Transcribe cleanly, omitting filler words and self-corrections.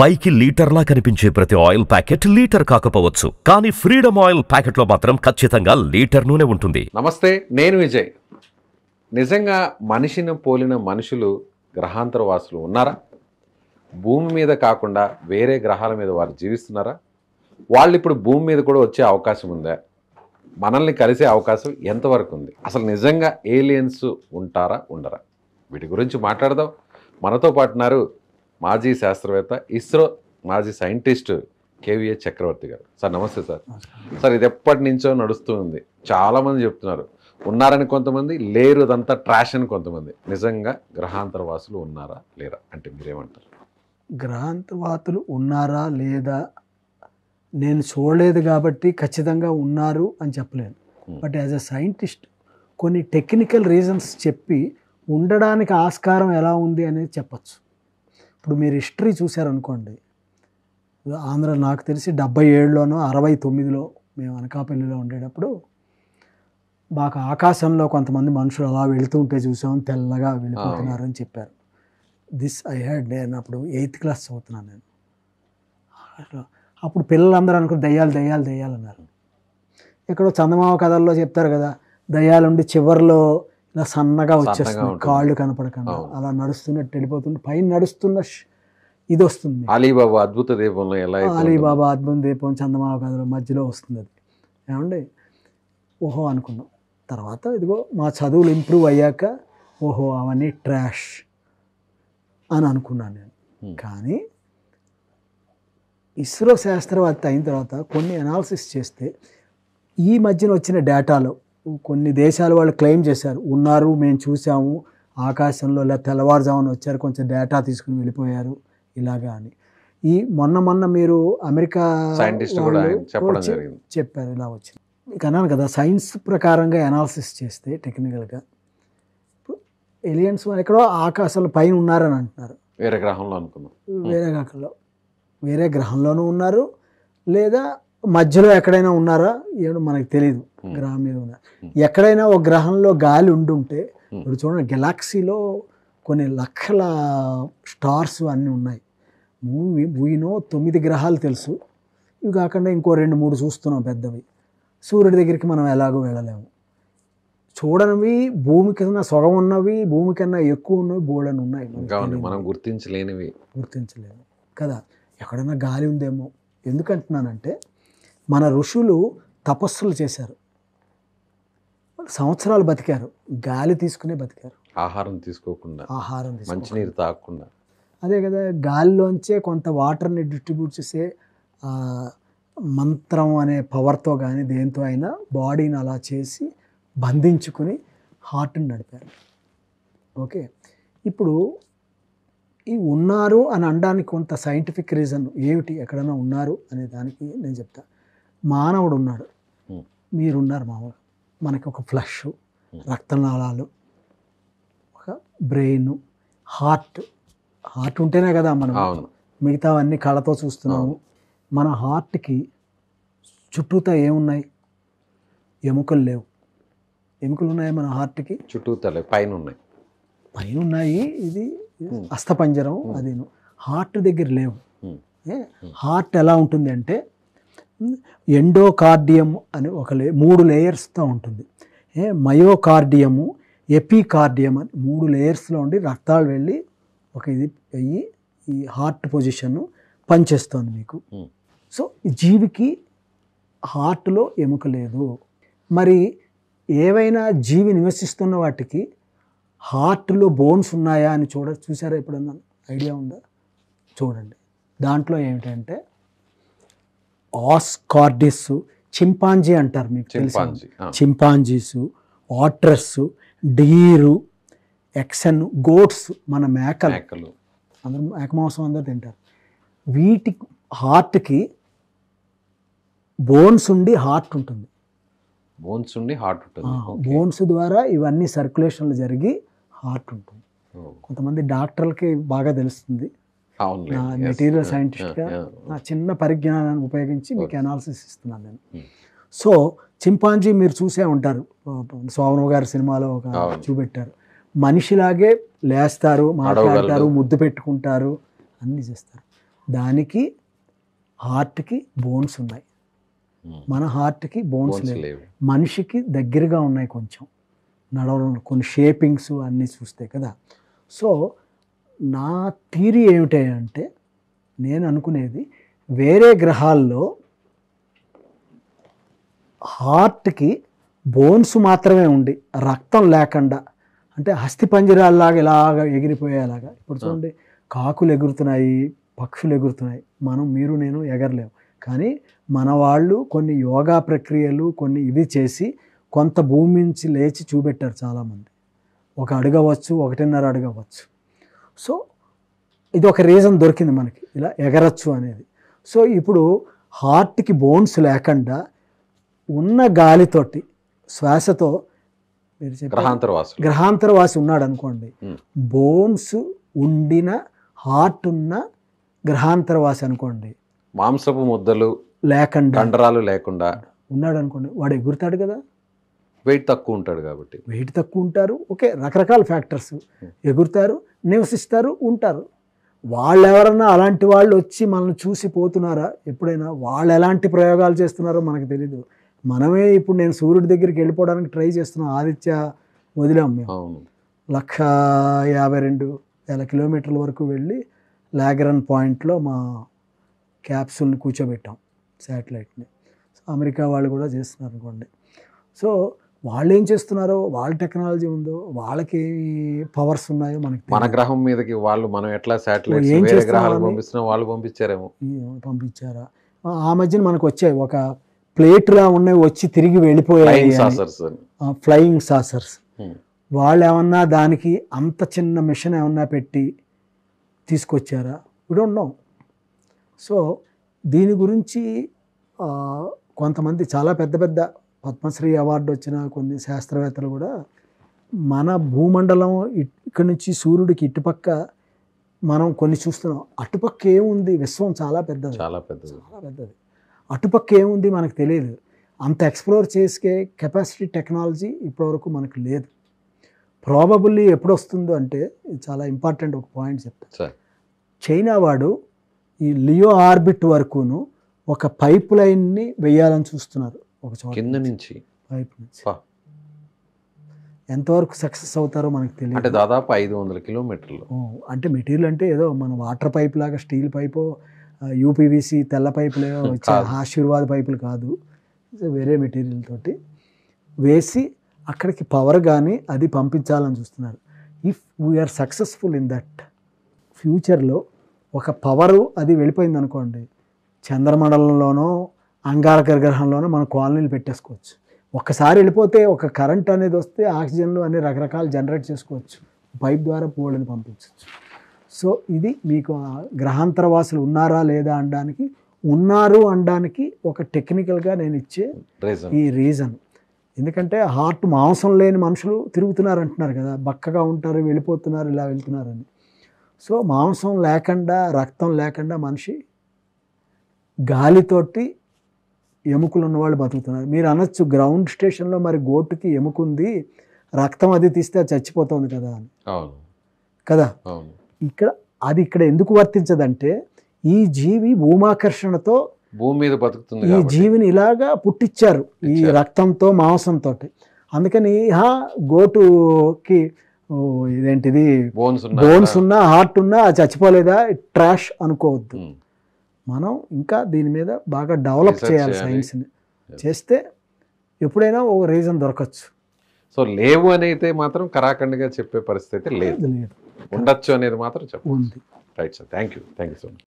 పైకి లీటర్లా కనిపించే ప్రతి ఆయిల్ ప్యాకెట్ లీటర్ కాకపోవచ్చు, కానీ ఫ్రీడమ్ ఆయిల్ ప్యాకెట్లో మాత్రం ఖచ్చితంగా లీటర్ నూనె ఉంటుంది. నమస్తే, నేను విజయ్. నిజంగా మనిషిని పోలిన మనుషులు గ్రహాంతర వాసులు ఉన్నారా? భూమి మీద కాకుండా వేరే గ్రహాల మీద వారు జీవిస్తున్నారా? వాళ్ళు ఇప్పుడు భూమి మీద కూడా వచ్చే అవకాశం ఉందా? మనల్ని కలిసే అవకాశం ఎంతవరకు ఉంది? అసలు నిజంగా ఏలియన్స్ ఉంటారా ఉండరా? వీటి గురించి మాట్లాడదాం. మనతో పాటున్నారు మాజీ శాస్త్రవేత్త, ఇస్రో మాజీ సైంటిస్ట్ కేవీఏ చక్రవర్తి గారు. సార్ నమస్తే సార్. సార్, ఇది ఎప్పటి నుంచో నడుస్తూ ఉంది. చాలామంది చెప్తున్నారు ఉన్నారని, కొంతమంది లేరు, అదంతా ట్రాష్ అని కొంతమంది. నిజంగా గ్రహాంతర వాసులు ఉన్నారా లేరా అంటే మీరేమంటారు? గ్రహాంతరవాసులు ఉన్నారా లేదా నేను చూడలేదు కాబట్టి ఖచ్చితంగా ఉన్నారు అని చెప్పలేను. బట్ యాజ్ అ సైంటిస్ట్ కొన్ని టెక్నికల్ రీజన్స్ చెప్పి ఉండడానికి ఆస్కారం ఎలా ఉంది అనేది చెప్పచ్చు. ఇప్పుడు మీరు హిస్టరీ చూశారనుకోండి, ఆంధ్ర నాకు తెలిసి 77లోనో 69లో మేము అనకాపల్లిలో ఉండేటప్పుడు బాగా ఆకాశంలో కొంతమంది మనుషులు అలా వెళుతూ ఉంటే చూసాం, తెల్లగా వెళ్ళిపోతున్నారు అని చెప్పారు. దిస్ ఐ హ్యాడ్, నేను అప్పుడు 8th క్లాస్ చదువుతున్నాను నేను. అప్పుడు పిల్లలందరూ అనుకుని దయ్యాలు దయ్యాలు దయ్యాలు అన్నారు. ఎక్కడో చందమామ కథల్లో చెప్తారు కదా, దయ్యాలుండి చివరిలో ఇలా సన్నగా వచ్చేస్తుంది, కాళ్ళు కనపడకుండా అలా నడుస్తున్నట్టు వెళ్ళిపోతుంది, పైన నడుస్తున్న ఇది వస్తుంది. అలీబాబా అద్భుత దీపంలో ఎలా అలీబాబా అద్భుత దీపం చందమామ కథలో మధ్యలో వస్తుంది. అది ఏమండి, ఓహో అనుకున్నాం. తర్వాత ఇదిగో మా చదువులు ఇంప్రూవ్ అయ్యాక ఓహో అవన్నీ ట్రాష్ అని అనుకున్నాను నేను. కానీ ఇస్రో శాస్త్రవేత్త అయిన తర్వాత కొన్ని అనాలిసిస్ చేస్తే ఈ మధ్యన వచ్చిన డేటాలో కొన్ని దేశాల వాళ్ళు క్లెయిమ్ చేశారు, ఉన్నారు, మేము చూసాము ఆకాశంలో, ఇలా తెల్లవారుజామున వచ్చారు, కొంచెం డేటా తీసుకుని వెళ్ళిపోయారు ఇలాగా అని. ఈ మొన్న మీరు అమెరికా సైంటిస్ట్ కూడా చెప్పారు ఇలా వచ్చింది. మీకు అన్నాను కదా, సైన్స్ ప్రకారంగా అనాలిసిస్ చేస్తే టెక్నికల్గా ఏలియన్స్ ఎక్కడో ఆకాశంలో పైన ఉన్నారని అంటున్నారు. వేరే గ్రహంలో అనుకున్నాం, వేరే గ్రహంలోనూ ఉన్నారు, లేదా మధ్యలో ఎక్కడైనా ఉన్నారా ఏమో మనకు తెలియదు. గ్రహం మీద ఉన్నారు. ఎక్కడైనా ఒక గ్రహంలో గాలి ఉండుంటే, ఇప్పుడు చూడండి గెలాక్సీలో కొన్ని లక్షల స్టార్స్ అన్నీ ఉన్నాయి. వీనో 9 గ్రహాలు తెలుసు, ఇవి కాకుండా ఇంకో 2-3 చూస్తున్నాం పెద్దవి. సూర్యుడి దగ్గరికి మనం ఎలాగో వెళ్ళలేము. చూడనివి భూమి కన్నా సొగం ఉన్నవి, భూమి కన్నా ఎక్కువ ఉన్నవి బోళ్ళని ఉన్నాయి, మనం గుర్తించలేనివి, గుర్తించలేము కదా. ఎక్కడైనా గాలి ఉందేమో. ఎందుకంటున్నానంటే మన ఋషులు తపస్సులు చేశారు, సంవత్సరాలు బతికారు, గాలి తీసుకునే బతికారు, ఆహారం తీసుకోకుండా, మంచినీరు తాగకుండా. అదే కదా, గాలిలోంచే కొంత వాటర్ని డిస్ట్రిబ్యూట్ చేసే మంత్రం అనే పవర్తో కానీ దేంతో అయినా బాడీని అలా చేసి బంధించుకుని హార్ట్ని నడిపారు. ఓకే, ఇప్పుడు ఈ ఉన్నారు అని అనడానికి కొంత సైంటిఫిక్ రీజన్ ఏమిటి, ఎక్కడైనా ఉన్నారు అనే దానికి నేను చెప్తా. మానవుడు ఉన్నాడు, మీరున్నారు మామూలు, మనకి ఒక ఫ్లష్, రక్తనాళాలు, ఒక బ్రెయిన్, హార్ట్ ఉంటేనే కదా మనం మిగతావన్నీ కళ్ళతో చూస్తున్నాము. మన హార్ట్కి చుట్టూతా ఏమున్నాయి? ఎముకలు లేవు. ఎముకలు ఉన్నాయి మన హార్ట్కి చుట్టూతా, పైన ఉన్నాయి. ఇది అస్థపంజరం, అది హార్ట్ దగ్గర లేవు. హార్ట్ ఎలా ఉంటుంది అంటే ఎండోకార్డియం అని ఒక 3 లేయర్స్తో ఉంటుంది. మయోకార్డియము, ఎపికార్డియం అని 3 లేయర్స్లో ఉండి రక్తాలు వెళ్ళి ఒక ఇది అయ్యి ఈ హార్ట్ పొజిషన్ పనిచేస్తుంది మీకు. సో జీవికి హార్ట్లో ఎముక లేదు. మరి ఏవైనా జీవి నివసిస్తున్న వాటికి హార్ట్లో బోన్స్ ఉన్నాయా అని చూసారా ఎప్పుడన్నా? ఐడియా ఉందా? చూడండి, దాంట్లో ఏమిటంటే ఆస్కార్డిస్, చింపాంజీ అంటారు, మీకు తెలుసు, చింపాంజీసు, ఆట్రస్, డీరు, ఎక్సన్, గోట్స్, మన మేకలు, అందరూ మేకమాంసం అందరూ తింటారు. వీటి హార్ట్కి బోన్స్ ఉండి హార్ట్ ఉంటుంది. బోన్స్ ద్వారా ఇవన్నీ సర్క్యులేషన్లు జరిగి హార్ట్ ఉంటుంది. కొంతమంది డాక్టర్లకి బాగా తెలుస్తుంది. నా మెటీరియల్ సైంటిస్ట్గా నా చిన్న పరిజ్ఞానాన్ని ఉపయోగించి మీకు అనాలిసిస్ ఇస్తున్నాను నేను. సో చింపాంజీ మీరు చూసే ఉంటారు, సోమరావు గారి సినిమాలో ఒక చూపెట్టారు, మనిషిలాగే లేస్తారు, మాట్లాడతారు, ముద్దు పెట్టుకుంటారు, అన్నీ చేస్తారు. దానికి హార్ట్కి బోన్స్ ఉన్నాయి, మన హార్ట్కి బోన్స్ Bones లేవు. లేవు. మనిషికి దగ్గరగా ఉన్నాయి కొంచెం నడవడంలో కొన్ని షేపింగ్స్ అన్నీ చూస్తే కదా. సో నా థియరీ ఏమిటంటే, నేను అనుకునేది వేరే గ్రహాల్లో హార్ట్కి బోన్స్ మాత్రమే ఉండి రక్తం లేకుండా, అంటే అస్థిపంజరాల్లాగా ఇలాగ ఎగిరిపోయేలాగా. ఇప్పుడు చూడండి, కాకులు ఎగురుతున్నాయి, పక్షులు ఎగురుతున్నాయి, మీరు నేను ఎగరలేము. కానీ మన వాళ్ళు కొన్ని యోగా ప్రక్రియలు కొన్ని ఇవి చేసి కొంత భూమి నుంచి లేచి చూపెట్టారు చాలామంది. 1 అడుగవచ్చు, 1.5 అడుగవచ్చు. సో ఇది ఒక రీజన్ దొరికింది మనకి ఇలా ఎగరచ్చు అనేది. సో ఇప్పుడు హార్ట్కి బోన్స్ లేకుండా ఉన్న గాలితోటి శ్వాసతో మీరు చెప్పారు గ్రహాంతరవాసి ఉన్నాడు అనుకోండి, బోన్స్ ఉండిన హార్ట్ ఉన్న గ్రహాంతరవాసి అనుకోండి, మాంసపు ముద్దలు లేకుండా కండరాలు లేకుండా ఉన్నాడు అనుకోండి, వాడు ఎగురుతాడు కదా. వెయిట్ తక్కువ ఉంటాడు కాబట్టి. వెయిట్ తక్కువ ఉంటారు, ఓకే, రకరకాల ఫ్యాక్టర్స్. ఎగురుతారు, నివసిస్తారు, ఉంటారు. వాళ్ళు ఎవరన్నా అలాంటి వాళ్ళు వచ్చి మనల్ని చూసి పోతున్నారా ఎప్పుడైనా? వాళ్ళు ఎలాంటి ప్రయోగాలు చేస్తున్నారో మనకు తెలీదు. మనమే ఇప్పుడు నేను సూర్యుడి దగ్గరికి వెళ్ళిపోవడానికి ట్రై చేస్తున్నాం. ఆదిత్య వదిలాం మేము. 152,000 కిలోమీటర్ల వరకు వెళ్ళి లాగ్రాన్ పాయింట్లో మా క్యాప్సూల్ని కూర్చోబెట్టాం, శాటిలైట్ని. అమెరికా వాళ్ళు కూడా చేస్తున్నారు అనుకోండి. సో వాళ్ళు ఏం చేస్తున్నారో, వాళ్ళ టెక్నాలజీ ఉందో, వాళ్ళకి పవర్స్ ఉన్నాయో మనకి మన గ్రహం మీదకి వాళ్ళు మనం ఎట్లా శాటిలైట్స్ ఏం వేరే చేస్తున్నారని గ్రహాలకు పంపిస్తున్నాం, వాళ్ళు పంపించారేమో. పంపించారా? ఆ మధ్యన మనకు వచ్చాయి, ఒక ప్లేట్లా ఉన్నవి వచ్చి తిరిగి వెళ్ళిపోయాయి, ఫ్లయింగ్ సాసర్స్. వాళ్ళు ఏమన్నా దానికి అంత చిన్న మిషన్ ఏమన్నా పెట్టి తీసుకొచ్చారా? We don't know. సో దీని గురించి కొంతమంది చాలా పెద్ద పెద్ద పద్మశ్రీ అవార్డు వచ్చిన కొన్ని శాస్త్రవేత్తలు కూడా మన భూమండలం ఇక్కడి నుంచి సూర్యుడికి ఇటుపక్క మనం కొన్ని చూస్తున్నాం, అటుపక్క ఏముంది, విశ్వం చాలా పెద్దది, చాలా పెద్దది. అటుపక్క ఏముంది మనకు తెలియదు. అంత ఎక్స్ప్లోర్ చేసే కెపాసిటీ టెక్నాలజీ ఇప్పటివరకు మనకు లేదు. ప్రాబబుల్లీ ఎప్పుడు వస్తుందో అంటే, ఇది చాలా ఇంపార్టెంట్ ఒక పాయింట్ చెప్తాను. చైనా వాడు ఈ లియో ఆర్బిట్ వరకును ఒక పైప్ లైన్ని వేయాలని చూస్తున్నారు, ఒక చోట కింద నుంచి పైప్ నుంచి. ఎంతవరకు సక్సెస్ అవుతారో మనకు తెలియదు. అంటే దాదాపు 500 కిలోమీటర్లు. అంటే మెటీరియల్ అంటే ఏదో మన వాటర్ పైప్ లాగా స్టీల్ పైపు, యూపీవీసీ తెల్ల పైపులు వచ్చే ఆశీర్వాద్ పైపులు కాదు, వేరే మెటీరియల్ తోటి వేసి అక్కడికి పవర్ కానీ అది పంపించాలని చూస్తున్నారు. If we are successful in that, ఫ్యూచర్లో ఒక పవరు అది వెళ్ళిపోయింది అనుకోండి, చంద్రమండలంలోనో అంగారక గ్రహంలోనో మనం కాలనీలు పెట్టేసుకోవచ్చు. ఒక్కసారి వెళ్ళిపోతే ఒక కరెంట్ అనేది వస్తే ఆక్సిజన్లు అన్ని రకరకాలు జనరేట్ చేసుకోవచ్చు, పైప్ ద్వారా పోళ్ళని పంపించవచ్చు. సో ఇది మీకు గ్రహాంతరవాసులు ఉన్నారా లేదా అనడానికి, ఉన్నారు అనడానికి ఒక టెక్నికల్గా నేను ఇచ్చే ఈ రీజన్. ఎందుకంటే హార్ట్ మాంసం లేని మనుషులు తిరుగుతున్నారు అంటున్నారు కదా, బక్కగా ఉంటారు, వెళ్ళిపోతున్నారు, ఇలా వెళ్తున్నారని. సో మాంసం లేకుండా, రక్తం లేకుండా మనిషి గాలితోటి ఎముకలు ఉన్నవాళ్ళు బతుకుతున్నారు. మీరు అనొచ్చు గ్రౌండ్ స్టేషన్లో మరి గోటుకి ఎముకుంది, రక్తం అది తీస్తే అది చచ్చిపోతుంది కదా అని. కదా, ఇక్కడ ఎందుకు వర్తించదంటే, ఈ జీవి భూమాకర్షణతో భూమి మీద బతుకుతుంది, ఈ జీవిని ఇలాగా పుట్టించారు ఈ రక్తంతో మాంసంతో. అందుకని గోటుకి ఇదేంటిది బోన్స్ ఉన్నా హార్ట్ ఉన్నా చచ్చిపోలేదా, ట్రాష్ అనుకోవద్దు. మనం ఇంకా దీని మీద బాగా డెవలప్ చేయాలి సైన్స్ని. చేస్తే ఎప్పుడైనా ఓ రీజన్ దొరకచ్చు. సో లేవు అని అయితే మాత్రం కరాఖండిగా చెప్పే పరిస్థితి లేదు, ఉండొచ్చు అనేది మాత్రం చెప్పండి. Right sir, thank you so much.